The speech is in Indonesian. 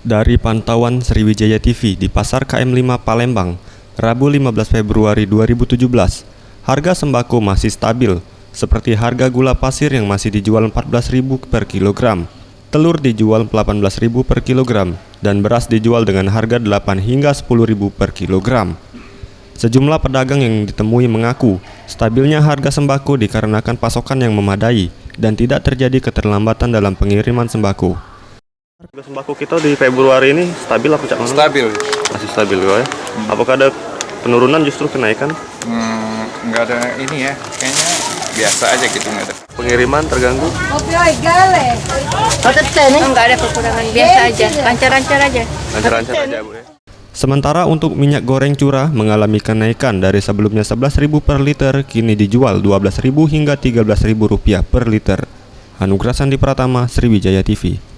Dari pantauan Sriwijaya TV di Pasar KM5 Palembang, Rabu 15 Februari 2017, harga sembako masih stabil, seperti harga gula pasir yang masih dijual Rp14.000 per kilogram, telur dijual Rp18.000 per kilogram, dan beras dijual dengan harga Rp8 hingga Rp10.000 per kilogram. Sejumlah pedagang yang ditemui mengaku, stabilnya harga sembako dikarenakan pasokan yang memadai dan tidak terjadi keterlambatan dalam pengiriman sembako. Harga sembako kita di Februari ini stabil apa Cak? Stabil. Masih stabil ya? Apakah ada penurunan justru kenaikan? Nggak ada ini ya, kayaknya biasa aja gitu, nggak ada. Pengiriman terganggu? Nggak ada kekurangan, biasa aja, lancar-lancar aja. Lancar-lancar aja Bu ya? Sementara untuk minyak goreng curah mengalami kenaikan dari sebelumnya Rp11.000 per liter, kini dijual Rp12.000 hingga Rp13.000 per liter. Anugrah Sandi Pratama, Sriwijaya TV.